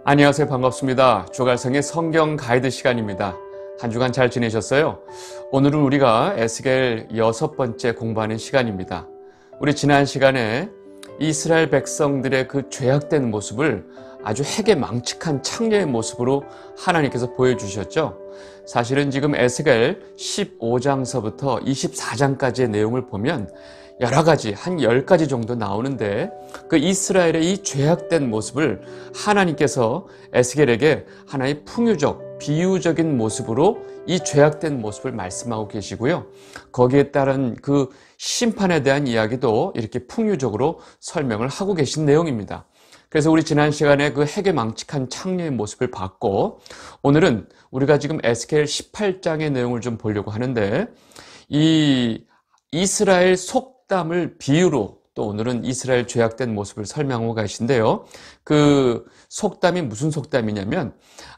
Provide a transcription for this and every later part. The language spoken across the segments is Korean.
안녕하세요. 반갑습니다. 주갈성의 성경 가이드 시간입니다. 한 주간 잘 지내셨어요? 오늘은 우리가 에스겔 6번째 공부하는 시간입니다. 우리 지난 시간에 이스라엘 백성들의 그 죄악된 모습을 아주 해괴망측한 창녀의 모습으로 하나님께서 보여주셨죠. 사실은 지금 에스겔 15장서부터 24장까지의 내용을 보면 여러 가지, 한 10가지 정도 나오는데 그 이스라엘의 이 죄악된 모습을 하나님께서 에스겔에게 하나의 풍유적, 비유적인 모습으로 이 죄악된 모습을 말씀하고 계시고요. 거기에 따른 그 심판에 대한 이야기도 이렇게 풍유적으로 설명을 하고 계신 내용입니다. 그래서 우리 지난 시간에 그 해괴망측한 창녀의 모습을 봤고, 오늘은 우리가 지금 에스겔 18장의 내용을 좀 보려고 하는데, 이 이스라엘 속담을 비유로 또 오늘은 이스라엘 죄악된 모습을 설명하고 계신데요. 그 속담이 무슨 속담이냐면,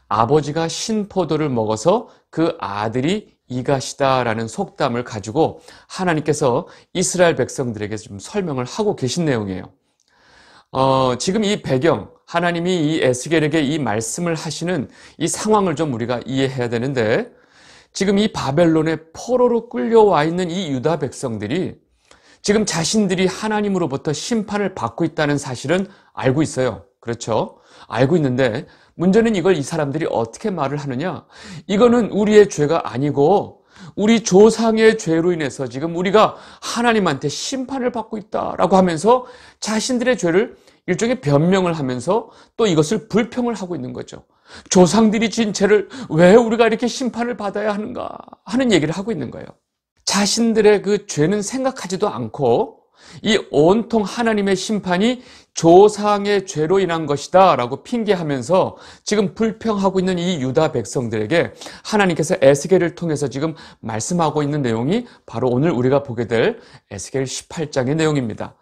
아버지가 신포도를 먹어서 그 아들이 이가시다라는 속담을 가지고 하나님께서 이스라엘 백성들에게 좀 설명을 하고 계신 내용이에요. 지금 이 배경, 하나님이 이 에스겔에게 이 말씀을 하시는 이 상황을 좀 우리가 이해해야 되는데, 지금 이 바벨론의 포로로 끌려와 있는 이 유다 백성들이 지금 자신들이 하나님으로부터 심판을 받고 있다는 사실은 알고 있어요. 그렇죠? 알고 있는데 문제는 이걸 이 사람들이 어떻게 말을 하느냐? 이거는 우리의 죄가 아니고 우리 조상의 죄로 인해서 지금 우리가 하나님한테 심판을 받고 있다라고 하면서 자신들의 죄를 일종의 변명을 하면서 또 이것을 불평을 하고 있는 거죠. 조상들이 지은 죄를 왜 우리가 이렇게 심판을 받아야 하는가 하는 얘기를 하고 있는 거예요. 자신들의 그 죄는 생각하지도 않고 이 온통 하나님의 심판이 조상의 죄로 인한 것이다 라고 핑계하면서 지금 불평하고 있는 이 유다 백성들에게 하나님께서 에스겔을 통해서 지금 말씀하고 있는 내용이 바로 오늘 우리가 보게 될 에스겔 18장의 내용입니다.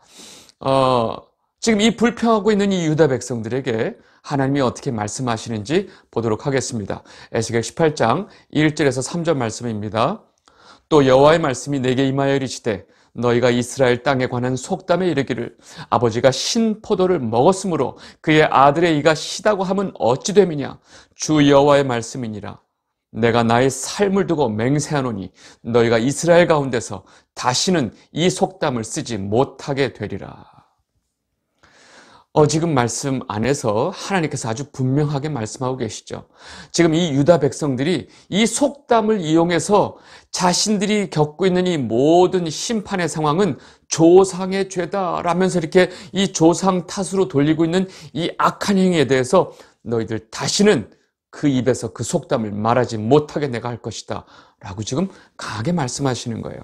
지금 이 불평하고 있는 이 유다 백성들에게 하나님이 어떻게 말씀하시는지 보도록 하겠습니다. 에스겔 18장 1절에서 3절 말씀입니다. 또 여호와의 말씀이 내게 임하여 이르시되 너희가 이스라엘 땅에 관한 속담에 이르기를 아버지가 신포도를 먹었으므로 그의 아들의 이가 시다고 하면 어찌 됨이냐. 주 여호와의 말씀이니라. 내가 나의 삶을 두고 맹세하노니 너희가 이스라엘 가운데서 다시는 이 속담을 쓰지 못하게 되리라. 지금 말씀 안에서 하나님께서 아주 분명하게 말씀하고 계시죠. 지금 이 유다 백성들이 이 속담을 이용해서 자신들이 겪고 있는 이 모든 심판의 상황은 조상의 죄다라면서 이렇게 이 조상 탓으로 돌리고 있는 이 악한 행위에 대해서 너희들 다시는 그 입에서 그 속담을 말하지 못하게 내가 할 것이다 라고 지금 강하게 말씀하시는 거예요.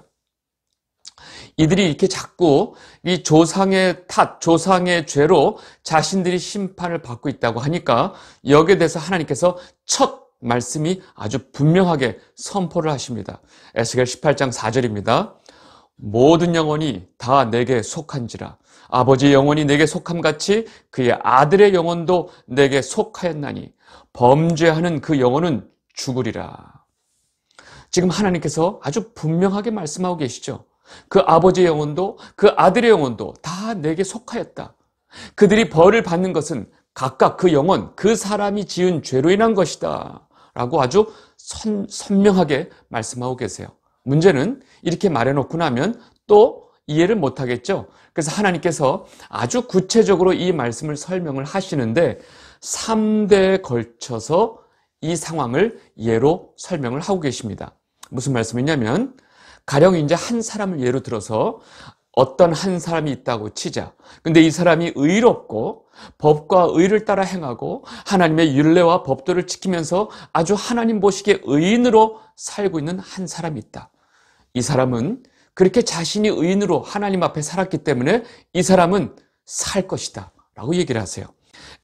이들이 이렇게 자꾸 이 조상의 탓, 조상의 죄로 자신들이 심판을 받고 있다고 하니까 여기에 대해서 하나님께서 첫 말씀이 아주 분명하게 선포를 하십니다. 에스겔 18장 4절입니다. 모든 영혼이 다 내게 속한지라. 아버지의 영혼이 내게 속함같이 그의 아들의 영혼도 내게 속하였나니 범죄하는 그 영혼은 죽으리라. 지금 하나님께서 아주 분명하게 말씀하고 계시죠. 그 아버지의 영혼도 그 아들의 영혼도 다 내게 속하였다. 그들이 벌을 받는 것은 각각 그 영혼, 그 사람이 지은 죄로 인한 것이다 라고 아주 선명하게 말씀하고 계세요. 문제는 이렇게 말해놓고 나면 또 이해를 못하겠죠. 그래서 하나님께서 아주 구체적으로 이 말씀을 설명을 하시는데 3대에 걸쳐서 이 상황을 예로 설명을 하고 계십니다. 무슨 말씀이냐면 가령 이제 한 사람을 예로 들어서 어떤 한 사람이 있다고 치자. 근데 이 사람이 의롭고 법과 의를 따라 행하고 하나님의 율례와 법도를 지키면서 아주 하나님 보시기에 의인으로 살고 있는 한 사람이 있다. 이 사람은 그렇게 자신이 의인으로 하나님 앞에 살았기 때문에 이 사람은 살 것이다 라고 얘기를 하세요.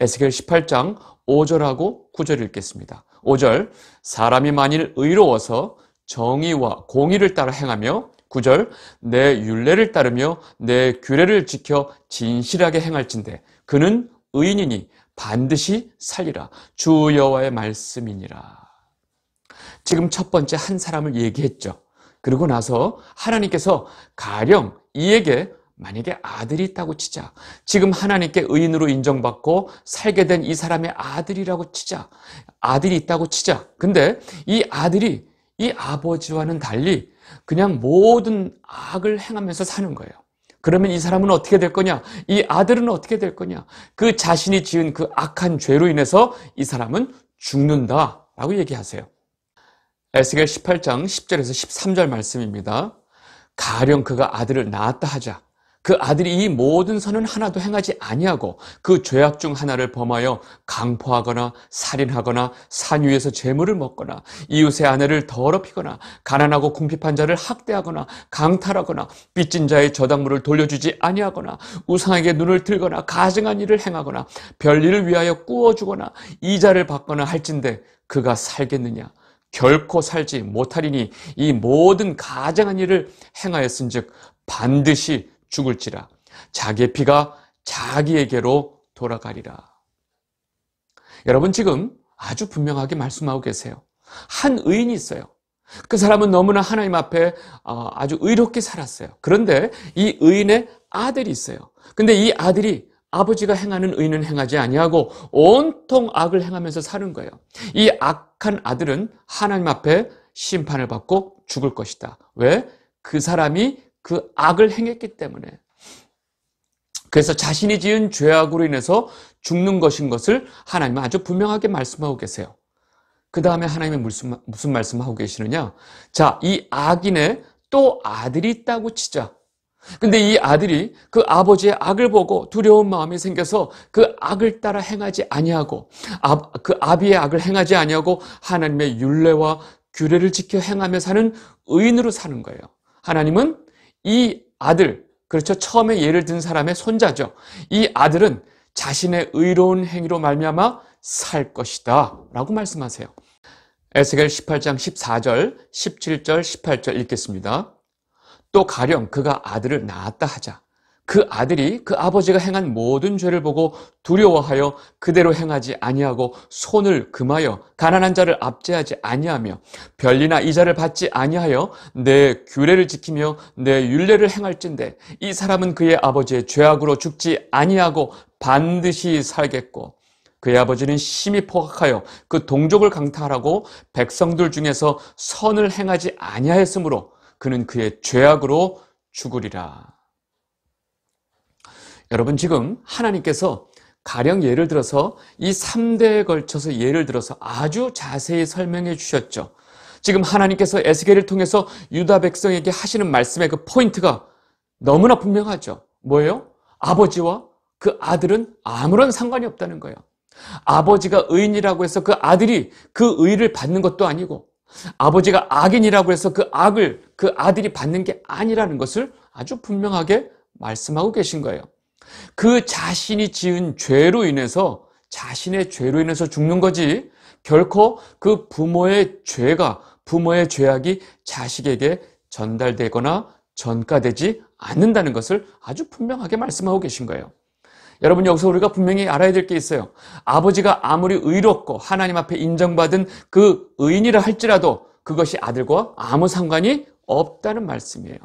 에스겔 18장 5절하고 9절 읽겠습니다. 5절 사람이 만일 의로워서 정의와 공의를 따라 행하며 9절 내 율례를 따르며 내 규례를 지켜 진실하게 행할진대 그는 의인이니 반드시 살리라. 주 여호와의 말씀이니라. 지금 첫 번째 한 사람을 얘기했죠. 그러고 나서 하나님께서 가령 이에게 만약에 아들이 있다고 치자. 지금 하나님께 의인으로 인정받고 살게 된 이 사람의 아들이라고 치자. 아들이 있다고 치자. 근데 이 아들이 이 아버지와는 달리 그냥 모든 악을 행하면서 사는 거예요. 그러면 이 사람은 어떻게 될 거냐? 이 아들은 어떻게 될 거냐? 그 자신이 지은 그 악한 죄로 인해서 이 사람은 죽는다라고 얘기하세요. 에스겔 18장 10절에서 13절 말씀입니다. 가령 그가 아들을 낳았다 하자. 그 아들이 이 모든 선은 하나도 행하지 아니하고 그 죄악 중 하나를 범하여 강포하거나 살인하거나 산 위에서 재물을 먹거나 이웃의 아내를 더럽히거나 가난하고 궁핍한 자를 학대하거나 강탈하거나 빚진 자의 저당물을 돌려주지 아니하거나 우상에게 눈을 들거나 가증한 일을 행하거나 별일을 위하여 꾸어주거나 이자를 받거나 할진대 그가 살겠느냐? 결코 살지 못하리니 이 모든 가증한 일을 행하였은즉 반드시 죽을지라. 자기의 피가 자기에게로 돌아가리라. 여러분 지금 아주 분명하게 말씀하고 계세요. 한 의인이 있어요. 그 사람은 너무나 하나님 앞에 아주 의롭게 살았어요. 그런데 이 의인의 아들이 있어요. 근데 이 아들이 아버지가 행하는 의는 행하지 아니하고 온통 악을 행하면서 사는 거예요. 이 악한 아들은 하나님 앞에 심판을 받고 죽을 것이다. 왜? 그 사람이 그 악을 행했기 때문에. 그래서 자신이 지은 죄악으로 인해서 죽는 것인 것을 하나님은 아주 분명하게 말씀하고 계세요. 그 다음에 하나님이 무슨 말씀하고 계시느냐? 자, 이 악인의 또 아들이 있다고 치자. 근데 이 아들이 그 아버지의 악을 보고 두려운 마음이 생겨서 그 악을 따라 행하지 아니하고 그 아비의 악을 행하지 아니하고 하나님의 율례와 규례를 지켜 행하며 사는 의인으로 사는 거예요. 하나님은 이 아들, 그렇죠? 처음에 예를 든 사람의 손자죠. 이 아들은 자신의 의로운 행위로 말미암아 살 것이다 라고 말씀하세요. 에스겔 18장 14절, 17절, 18절 읽겠습니다. 또 가령 그가 아들을 낳았다 하자. 그 아들이 그 아버지가 행한 모든 죄를 보고 두려워하여 그대로 행하지 아니하고 손을 금하여 가난한 자를 압제하지 아니하며 별리나 이자를 받지 아니하여 내 규례를 지키며 내 율례를 행할진대 이 사람은 그의 아버지의 죄악으로 죽지 아니하고 반드시 살겠고 그의 아버지는 심히 포악하여 그 동족을 강탈하고 백성들 중에서 선을 행하지 아니하였으므로 그는 그의 죄악으로 죽으리라. 여러분 지금 하나님께서 가령 예를 들어서 이 3대에 걸쳐서 예를 들어서 아주 자세히 설명해 주셨죠. 지금 하나님께서 에스겔을 통해서 유다 백성에게 하시는 말씀의 그 포인트가 너무나 분명하죠. 뭐예요? 아버지와 그 아들은 아무런 상관이 없다는 거예요. 아버지가 의인이라고 해서 그 아들이 그 의를 받는 것도 아니고 아버지가 악인이라고 해서 그 악을 그 아들이 받는 게 아니라는 것을 아주 분명하게 말씀하고 계신 거예요. 그 자신이 지은 죄로 인해서 자신의 죄로 인해서 죽는 거지 결코 그 부모의 죄가 부모의 죄악이 자식에게 전달되거나 전가되지 않는다는 것을 아주 분명하게 말씀하고 계신 거예요. 여러분 여기서 우리가 분명히 알아야 될 게 있어요. 아버지가 아무리 의롭고 하나님 앞에 인정받은 그 의인이라 할지라도 그것이 아들과 아무 상관이 없다는 말씀이에요.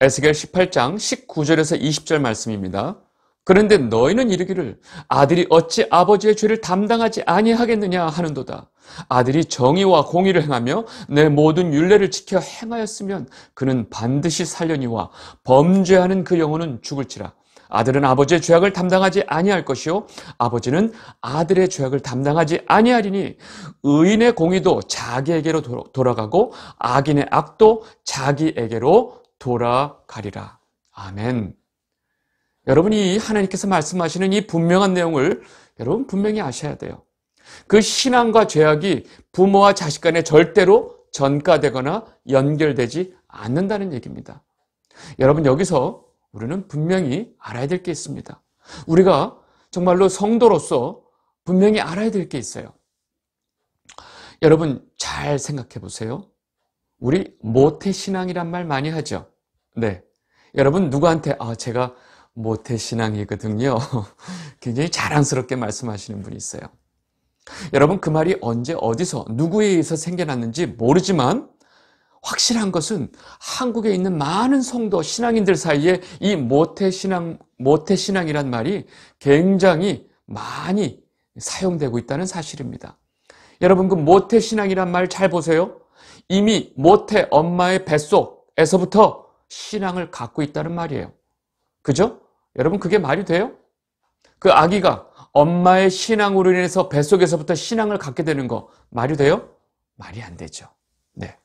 에스겔 18장 19절에서 20절 말씀입니다. 그런데 너희는 이르기를 아들이 어찌 아버지의 죄를 담당하지 아니하겠느냐 하는도다. 아들이 정의와 공의를 행하며 내 모든 율례를 지켜 행하였으면 그는 반드시 살려니와 범죄하는 그 영혼은 죽을지라. 아들은 아버지의 죄악을 담당하지 아니할 것이요 아버지는 아들의 죄악을 담당하지 아니하리니 의인의 공의도 자기에게로 돌아가고 악인의 악도 자기에게로 돌아가리라. 아멘. 여러분이 하나님께서 말씀하시는 이 분명한 내용을 여러분 분명히 아셔야 돼요. 그 신앙과 죄악이 부모와 자식 간에 절대로 전가되거나 연결되지 않는다는 얘기입니다. 여러분 여기서 우리는 분명히 알아야 될 게 있습니다. 우리가 정말로 성도로서 분명히 알아야 될 게 있어요. 여러분 잘 생각해 보세요. 우리 모태신앙이란 말 많이 하죠. 네, 여러분 누구한테 제가 모태신앙이거든요. 굉장히 자랑스럽게 말씀하시는 분이 있어요. 여러분 그 말이 언제 어디서 누구에 의해서 생겨났는지 모르지만 확실한 것은 한국에 있는 많은 성도 신앙인들 사이에 이 모태신앙이란 말이 굉장히 많이 사용되고 있다는 사실입니다. 여러분, 그 모태신앙이란 말 잘 보세요. 이미 모태 엄마의 뱃속에서부터 신앙을 갖고 있다는 말이에요. 그죠? 여러분, 그게 말이 돼요? 그 아기가 엄마의 신앙으로 인해서 뱃속에서부터 신앙을 갖게 되는 거 말이 돼요? 말이 안 되죠. 네.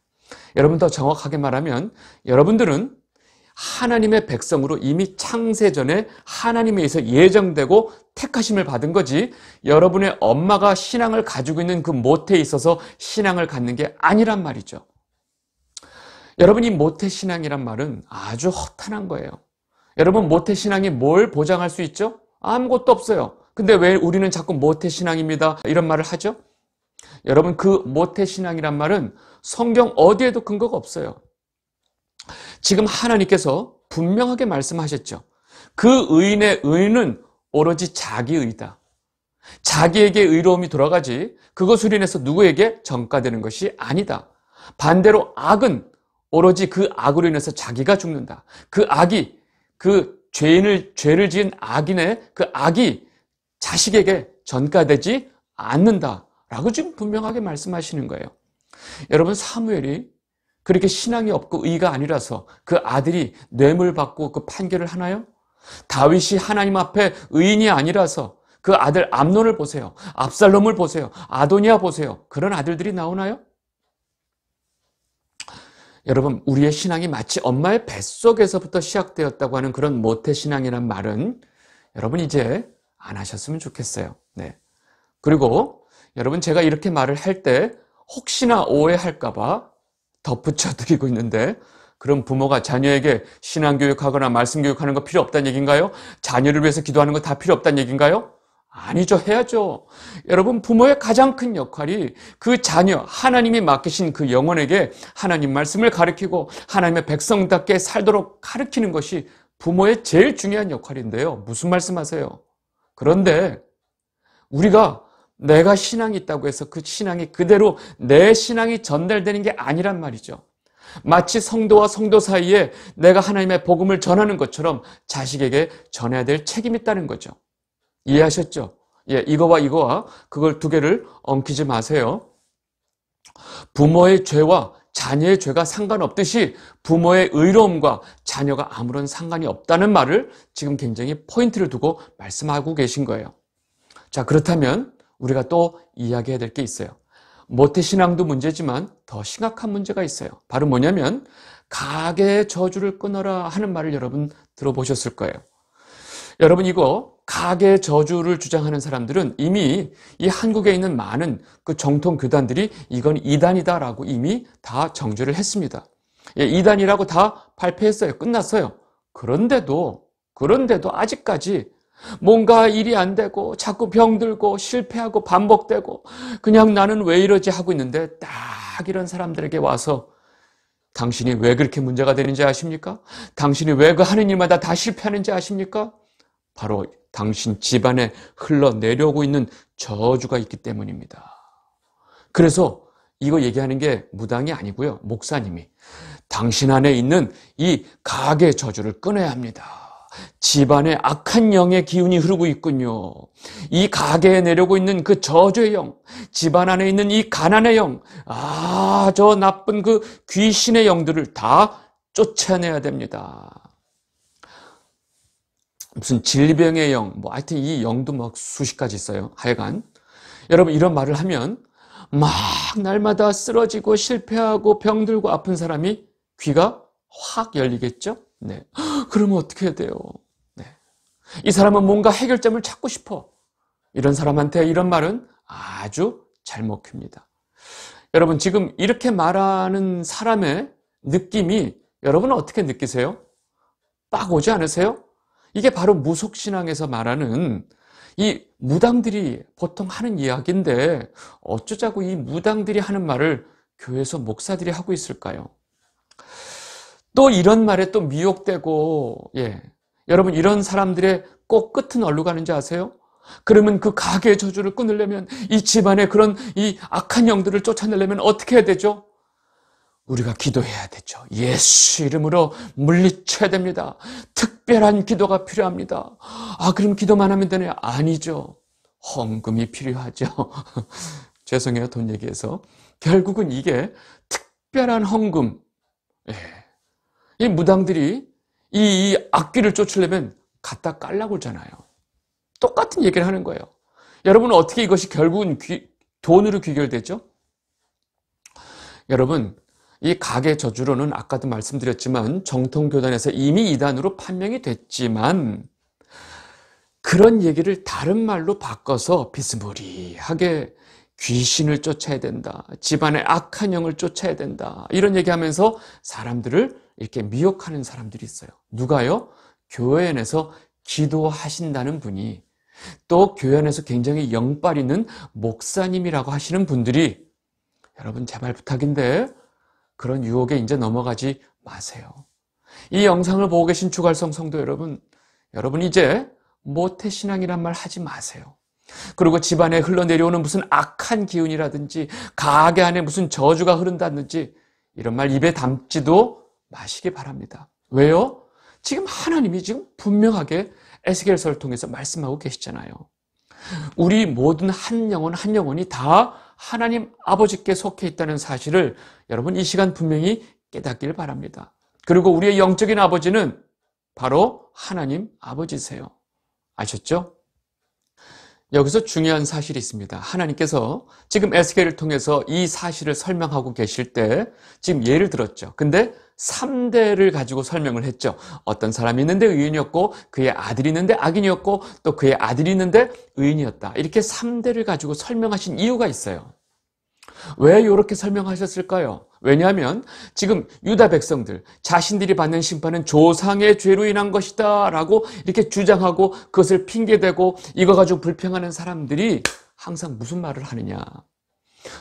여러분, 더 정확하게 말하면 여러분들은 하나님의 백성으로 이미 창세전에 하나님에 의해서 예정되고 택하심을 받은 거지, 여러분의 엄마가 신앙을 가지고 있는 그 모태에 있어서 신앙을 갖는 게 아니란 말이죠. 여러분, 이 모태신앙이란 말은 아주 허탄한 거예요. 여러분, 모태신앙이 뭘 보장할 수 있죠? 아무것도 없어요. 근데 왜 우리는 자꾸 모태신앙입니다 이런 말을 하죠? 여러분, 그 모태신앙이란 말은 성경 어디에도 근거가 없어요. 지금 하나님께서 분명하게 말씀하셨죠. 그 의인의 의는 오로지 자기 의다. 자기에게 의로움이 돌아가지 그것으로 인해서 누구에게 전가되는 것이 아니다. 반대로 악은 오로지 그 악으로 인해서 자기가 죽는다. 그 악이, 그 죄를 지은 악인의 그 악이 자식에게 전가되지 않는다라고 지금 분명하게 말씀하시는 거예요. 여러분, 사무엘이 그렇게 신앙이 없고 의가 아니라서 그 아들이 뇌물 받고 그 판결을 하나요? 다윗이 하나님 앞에 의인이 아니라서 그 아들 암논을 보세요. 압살롬을 보세요. 아도니아 보세요. 그런 아들들이 나오나요? 여러분, 우리의 신앙이 마치 엄마의 뱃속에서부터 시작되었다고 하는 그런 모태신앙이란 말은 여러분 이제 안 하셨으면 좋겠어요. 네. 그리고 여러분, 제가 이렇게 말을 할 때 혹시나 오해할까봐 덧붙여 드리고 있는데, 그럼 부모가 자녀에게 신앙교육하거나 말씀교육하는 거 필요 없다는 얘기인가요? 자녀를 위해서 기도하는 거 다 필요 없다는 얘기인가요? 아니죠. 해야죠. 여러분, 부모의 가장 큰 역할이 그 자녀, 하나님이 맡기신 그 영혼에게 하나님 말씀을 가르치고 하나님의 백성답게 살도록 가르치는 것이 부모의 제일 중요한 역할인데요. 무슨 말씀하세요? 그런데 우리가 내가 신앙이 있다고 해서 그 신앙이 그대로 내 신앙이 전달되는 게 아니란 말이죠. 마치 성도와 성도 사이에 내가 하나님의 복음을 전하는 것처럼 자식에게 전해야 될 책임이 있다는 거죠. 이해하셨죠? 예, 이거와 그걸 두 개를 엉키지 마세요. 부모의 죄와 자녀의 죄가 상관없듯이 부모의 의로움과 자녀가 아무런 상관이 없다는 말을 지금 굉장히 포인트를 두고 말씀하고 계신 거예요. 자, 그렇다면 우리가 또 이야기해야 될 게 있어요. 모태신앙도 문제지만 더 심각한 문제가 있어요. 바로 뭐냐면 가계의 저주를 끊어라 하는 말을 여러분 들어보셨을 거예요. 여러분, 이거 가계의 저주를 주장하는 사람들은 이미 이 한국에 있는 많은 그 정통 교단들이 이건 이단이다라고 이미 다 정죄를 했습니다. 예, 이단이라고 다 발표했어요. 끝났어요. 그런데도 아직까지 뭔가 일이 안 되고 자꾸 병들고 실패하고 반복되고 그냥 나는 왜 이러지 하고 있는데, 딱 이런 사람들에게 와서 당신이 왜 그렇게 문제가 되는지 아십니까? 당신이 왜 그 하는 일마다 다 실패하는지 아십니까? 바로 당신 집안에 흘러내려오고 있는 저주가 있기 때문입니다. 그래서 이거 얘기하는 게 무당이 아니고요. 목사님이 당신 안에 있는 이 가계 저주를 끊어야 합니다. 집안에 악한 영의 기운이 흐르고 있군요. 이 가게에 내려오고 있는 그 저주의 영, 집안 안에 있는 이 가난의 영, 저 나쁜 그 귀신의 영들을 다 쫓아내야 됩니다. 무슨 질병의 영, 하여튼 이 영도 막 수십 가지 있어요. 하여간 여러분, 이런 말을 하면 막 날마다 쓰러지고 실패하고 병들고 아픈 사람이 귀가 확 열리겠죠? 네. 그러면 어떻게 해야 돼요? 네. 이 사람은 뭔가 해결점을 찾고 싶어. 이런 사람한테 이런 말은 아주 잘 먹힙니다. 여러분, 지금 이렇게 말하는 사람의 느낌이 여러분은 어떻게 느끼세요? 빡 오지 않으세요? 이게 바로 무속신앙에서 말하는 이 무당들이 보통 하는 이야기인데, 어쩌자고 이 무당들이 하는 말을 교회에서 목사들이 하고 있을까요? 또 이런 말에 또 미혹되고, 여러분, 이런 사람들의 꼭 끝은 어디로 가는지 아세요? 그러면 그 가게의 저주를 끊으려면, 이 집안에 그런 이 악한 영들을 쫓아내려면 어떻게 해야 되죠? 우리가 기도해야 되죠. 예수 이름으로 물리쳐야 됩니다. 특별한 기도가 필요합니다. 그럼 기도만 하면 되나요? 아니죠. 헌금이 필요하죠. 죄송해요, 돈 얘기해서. 결국은 이게 특별한 헌금. 예. 이 무당들이 이 악귀를 쫓으려면 갖다 깔라고 하잖아요. 똑같은 얘기를 하는 거예요. 여러분은 어떻게 이것이 결국은 돈으로 귀결되죠? 여러분, 이 가계 저주로는 아까도 말씀드렸지만 정통교단에서 이미 이단으로 판명이 됐지만 그런 얘기를 다른 말로 바꿔서 비스무리하게 귀신을 쫓아야 된다. 집안의 악한 영을 쫓아야 된다. 이런 얘기하면서 사람들을 이렇게 미혹하는 사람들이 있어요. 누가요? 교회 안에서 기도하신다는 분이, 또 교회 안에서 굉장히 영빨 있는 목사님이라고 하시는 분들이, 여러분 제발 부탁인데 그런 유혹에 이제 넘어가지 마세요. 이 영상을 보고 계신 주갈성 성도 여러분, 여러분 이제 모태신앙이란 말 하지 마세요. 그리고 집안에 흘러내려오는 무슨 악한 기운이라든지 가게 안에 무슨 저주가 흐른다든지 이런 말 입에 담지도 마시기 바랍니다. 왜요? 지금 하나님이 지금 분명하게 에스겔서를 통해서 말씀하고 계시잖아요. 우리 모든 한 영혼이 다 하나님 아버지께 속해 있다는 사실을 여러분 이 시간 분명히 깨닫길 바랍니다. 그리고 우리의 영적인 아버지는 바로 하나님 아버지세요. 아셨죠? 여기서 중요한 사실이 있습니다. 하나님께서 지금 에스겔을 통해서 이 사실을 설명하고 계실 때 지금 예를 들었죠. 근데 3대를 가지고 설명을 했죠. 어떤 사람이 있는데 의인이었고 그의 아들이 있는데 악인이었고 또 그의 아들이 있는데 의인이었다. 이렇게 3대를 가지고 설명하신 이유가 있어요. 왜 이렇게 설명하셨을까요? 왜냐하면 지금 유다 백성들 자신들이 받는 심판은 조상의 죄로 인한 것이다 라고 이렇게 주장하고 그것을 핑계대고 이거 가지고 불평하는 사람들이 항상 무슨 말을 하느냐,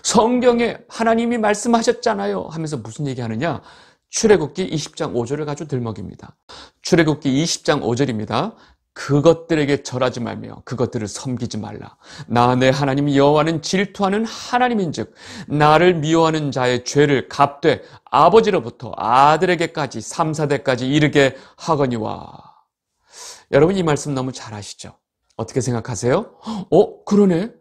성경에 하나님이 말씀하셨잖아요 하면서 무슨 얘기하느냐, 출애굽기 20장 5절을 가지고 들먹입니다. 출애굽기 20장 5절입니다. 그것들에게 절하지 말며 그것들을 섬기지 말라. 나 내 하나님 여호와는 질투하는 하나님인즉 나를 미워하는 자의 죄를 갚되 아버지로부터 아들에게까지 3, 4대까지 이르게 하거니와. 여러분 이 말씀 너무 잘 아시죠? 어떻게 생각하세요? 그러네.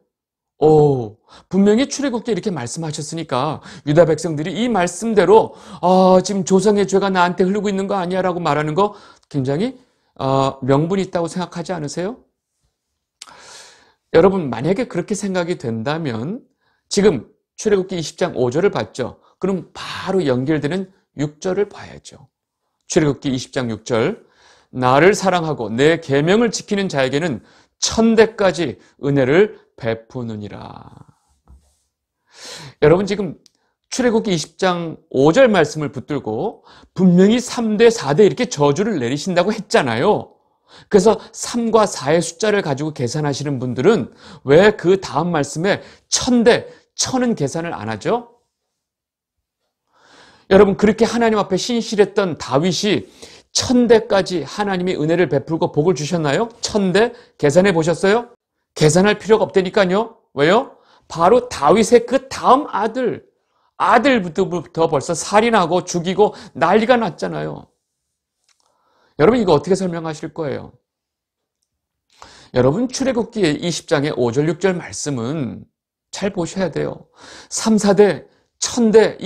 분명히 출애굽기 이렇게 말씀하셨으니까 유다 백성들이 이 말씀대로 지금 조상의 죄가 나한테 흐르고 있는 거 아니야 라고 말하는 거 굉장히 명분이 있다고 생각하지 않으세요? 여러분 만약에 그렇게 생각이 된다면 지금 출애굽기 20장 5절을 봤죠? 그럼 바로 연결되는 6절을 봐야죠. 출애굽기 20장 6절, 나를 사랑하고 내 계명을 지키는 자에게는 1000대까지 은혜를 베푸느니라. 여러분 지금 출애굽기 20장 5절 말씀을 붙들고 분명히 3대, 4대 이렇게 저주를 내리신다고 했잖아요. 그래서 3과 4의 숫자를 가지고 계산하시는 분들은 왜 그 다음 말씀에 1000대, 1000은 계산을 안 하죠? 여러분 그렇게 하나님 앞에 신실했던 다윗이 1000대까지 하나님이 은혜를 베풀고 복을 주셨나요? 1000대 계산해 보셨어요? 계산할 필요가 없다니까요. 왜요? 바로 다윗의 그 다음 아들부터 벌써 살인하고 죽이고 난리가 났잖아요. 여러분 이거 어떻게 설명하실 거예요? 여러분 출애굽기 20장의 5절 6절 말씀은 잘 보셔야 돼요. 3, 4대, 1000대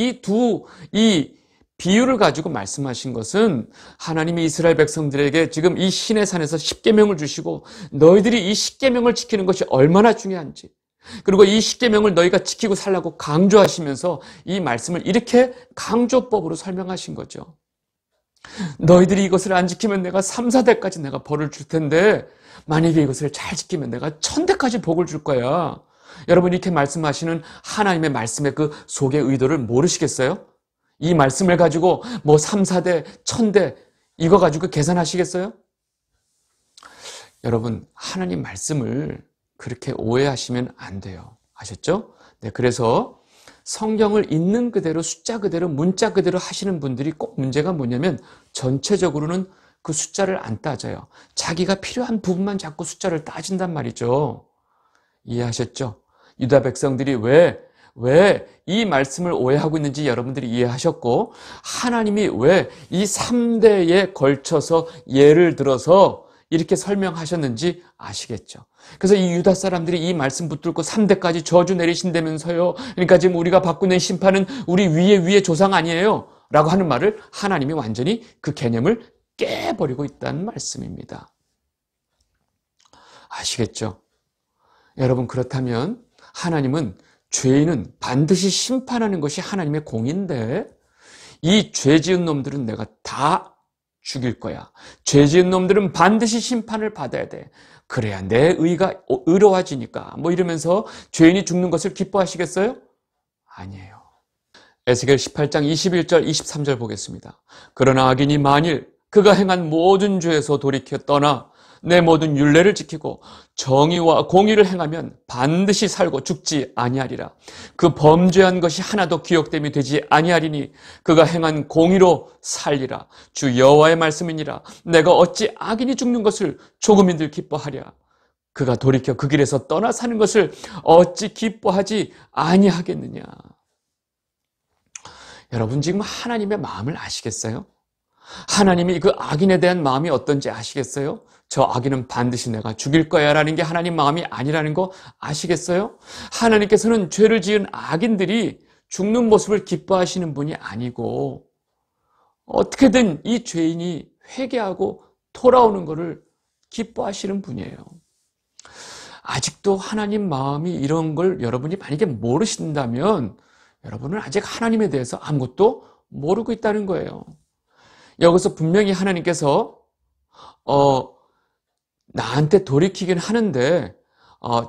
이 비유를 가지고 말씀하신 것은 하나님이 이스라엘 백성들에게 지금 이 시내 산에서 십계명을 주시고 너희들이 이 십계명을 지키는 것이 얼마나 중요한지, 그리고 이 십계명을 너희가 지키고 살라고 강조하시면서 이 말씀을 이렇게 강조법으로 설명하신 거죠. 너희들이 이것을 안 지키면 내가 3, 4대까지 내가 벌을 줄 텐데 만약에 이것을 잘 지키면 내가 1000대까지 복을 줄 거야. 여러분 이렇게 말씀하시는 하나님의 말씀의 그 속의 의도를 모르시겠어요? 이 말씀을 가지고 뭐 3, 4대, 1000대 이거 가지고 계산하시겠어요? 여러분 하나님 말씀을 그렇게 오해하시면 안 돼요. 아셨죠? 네, 그래서 성경을 있는 그대로 숫자 그대로 문자 그대로 하시는 분들이 꼭 문제가 뭐냐면 전체적으로는 그 숫자를 안 따져요. 자기가 필요한 부분만 자꾸 숫자를 따진단 말이죠. 이해하셨죠? 유다 백성들이 왜 왜 이 말씀을 오해하고 있는지 여러분들이 이해하셨고, 하나님이 왜 이 3대에 걸쳐서 예를 들어서 이렇게 설명하셨는지 아시겠죠? 그래서 이 유다 사람들이 이 말씀 붙들고 3대까지 저주 내리신다면서요. 그러니까 지금 우리가 받고 있는 심판은 우리 위의 조상 아니에요? 라고 하는 말을 하나님이 완전히 그 개념을 깨버리고 있다는 말씀입니다. 아시겠죠? 여러분, 그렇다면 하나님은 죄인은 반드시 심판하는 것이 하나님의 공인데, 이 죄 지은 놈들은 내가 다 죽일 거야. 죄 지은 놈들은 반드시 심판을 받아야 돼. 그래야 내 의가 의로워지니까. 뭐 이러면서 죄인이 죽는 것을 기뻐하시겠어요? 아니에요. 에스겔 18장 21절 23절 보겠습니다. 그러나 악인이 만일 그가 행한 모든 죄에서 돌이켜 떠나 내 모든 율례를 지키고 정의와 공의를 행하면 반드시 살고 죽지 아니하리라. 그 범죄한 것이 하나도 기억됨이 되지 아니하리니 그가 행한 공의로 살리라. 주 여호와의 말씀이니라. 내가 어찌 악인이 죽는 것을 조금인들 기뻐하랴. 그가 돌이켜 그 길에서 떠나 사는 것을 어찌 기뻐하지 아니하겠느냐. 여러분, 지금 하나님의 마음을 아시겠어요? 하나님이 그 악인에 대한 마음이 어떤지 아시겠어요? 저 악인은 반드시 내가 죽일 거야 라는 게 하나님 마음이 아니라는 거 아시겠어요? 하나님께서는 죄를 지은 악인들이 죽는 모습을 기뻐하시는 분이 아니고, 어떻게든 이 죄인이 회개하고 돌아오는 것을 기뻐하시는 분이에요. 아직도 하나님 마음이 이런 걸 여러분이 만약에 모르신다면 여러분은 아직 하나님에 대해서 아무것도 모르고 있다는 거예요. 여기서 분명히 하나님께서 나한테 돌이키긴 하는데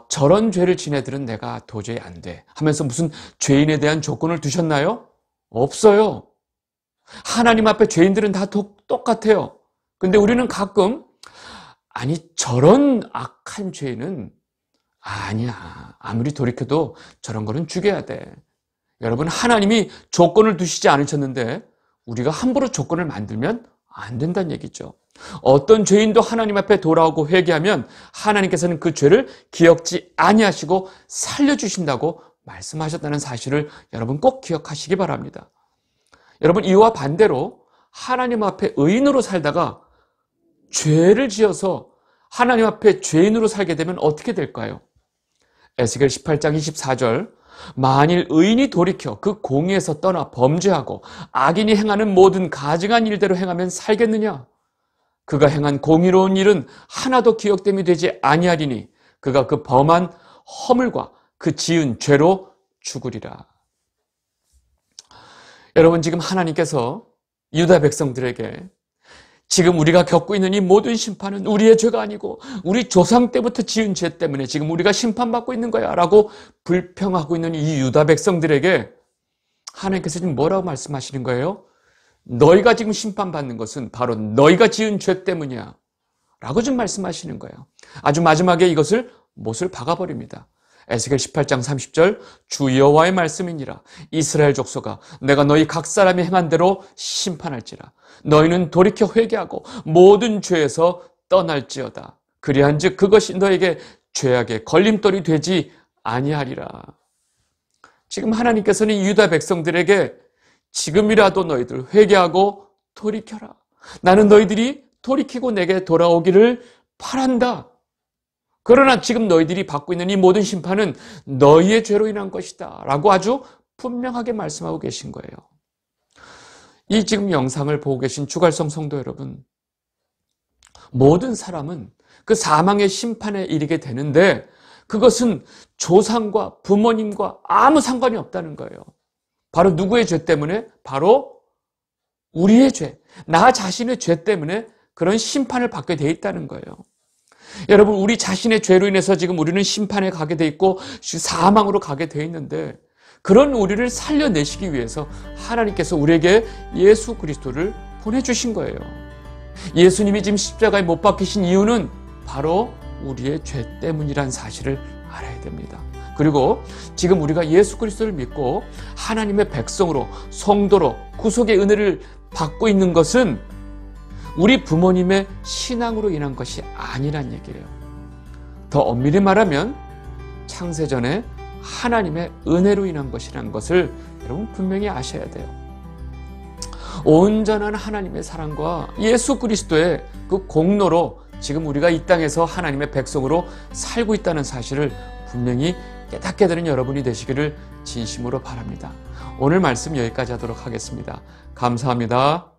저런 죄를 진 애들은 내가 도저히 안 돼 하면서 무슨 죄인에 대한 조건을 두셨나요? 없어요. 하나님 앞에 죄인들은 다 똑같아요. 근데 우리는 가끔 아니 저런 악한 죄는 아니야. 아무리 돌이켜도 저런 거는 죽여야 돼. 여러분, 하나님이 조건을 두시지 않으셨는데 우리가 함부로 조건을 만들면 안 된다는 얘기죠. 어떤 죄인도 하나님 앞에 돌아오고 회개하면 하나님께서는 그 죄를 기억지 아니하시고 살려주신다고 말씀하셨다는 사실을 여러분 꼭 기억하시기 바랍니다. 여러분, 이와 반대로 하나님 앞에 의인으로 살다가 죄를 지어서 하나님 앞에 죄인으로 살게 되면 어떻게 될까요? 에스겔 18장 24절 만일 의인이 돌이켜 그 공의에서 떠나 범죄하고 악인이 행하는 모든 가증한 일대로 행하면 살겠느냐? 그가 행한 공의로운 일은 하나도 기억됨이 되지 아니하리니 그가 그 범한 허물과 그 지은 죄로 죽으리라. 여러분, 지금 하나님께서 유다 백성들에게 지금 우리가 겪고 있는 이 모든 심판은 우리의 죄가 아니고 우리 조상 때부터 지은 죄 때문에 지금 우리가 심판받고 있는 거야 라고 불평하고 있는 이 유다 백성들에게 하나님께서 지금 뭐라고 말씀하시는 거예요? 너희가 지금 심판받는 것은 바로 너희가 지은 죄 때문이야 라고 좀 말씀하시는 거예요. 아주 마지막에 이것을 못을 박아버립니다. 에스겔 18장 30절 주 여호와의 말씀이니라. 이스라엘 족속아, 내가 너희 각 사람이 행한 대로 심판할지라. 너희는 돌이켜 회개하고 모든 죄에서 떠날지어다. 그리한즉 그것이 너에게 죄악의 걸림돌이 되지 아니하리라. 지금 하나님께서는 유다 백성들에게 지금이라도 너희들 회개하고 돌이켜라. 나는 너희들이 돌이키고 내게 돌아오기를 바란다. 그러나 지금 너희들이 받고 있는 이 모든 심판은 너희의 죄로 인한 것이다 라고 아주 분명하게 말씀하고 계신 거예요. 이 지금 영상을 보고 계신 주갈성 성도 여러분, 모든 사람은 그 사망의 심판에 이르게 되는데 그것은 조상과 부모님과 아무 상관이 없다는 거예요. 바로 누구의 죄 때문에? 바로 우리의 죄, 나 자신의 죄 때문에 그런 심판을 받게 돼 있다는 거예요. 여러분, 우리 자신의 죄로 인해서 지금 우리는 심판에 가게 돼 있고 사망으로 가게 돼 있는데 그런 우리를 살려내시기 위해서 하나님께서 우리에게 예수 그리스도를 보내주신 거예요. 예수님이 지금 십자가에 못 박히신 이유는 바로 우리의 죄 때문이란 사실을 알아야 됩니다. 그리고 지금 우리가 예수 그리스도를 믿고 하나님의 백성으로 성도로 구속의 은혜를 받고 있는 것은 우리 부모님의 신앙으로 인한 것이 아니란 얘기예요. 더 엄밀히 말하면 창세전에 하나님의 은혜로 인한 것이라는 것을 여러분 분명히 아셔야 돼요. 온전한 하나님의 사랑과 예수 그리스도의 그 공로로 지금 우리가 이 땅에서 하나님의 백성으로 살고 있다는 사실을 분명히 깨닫게 되는 여러분이 되시기를 진심으로 바랍니다. 오늘 말씀 여기까지 하도록 하겠습니다. 감사합니다.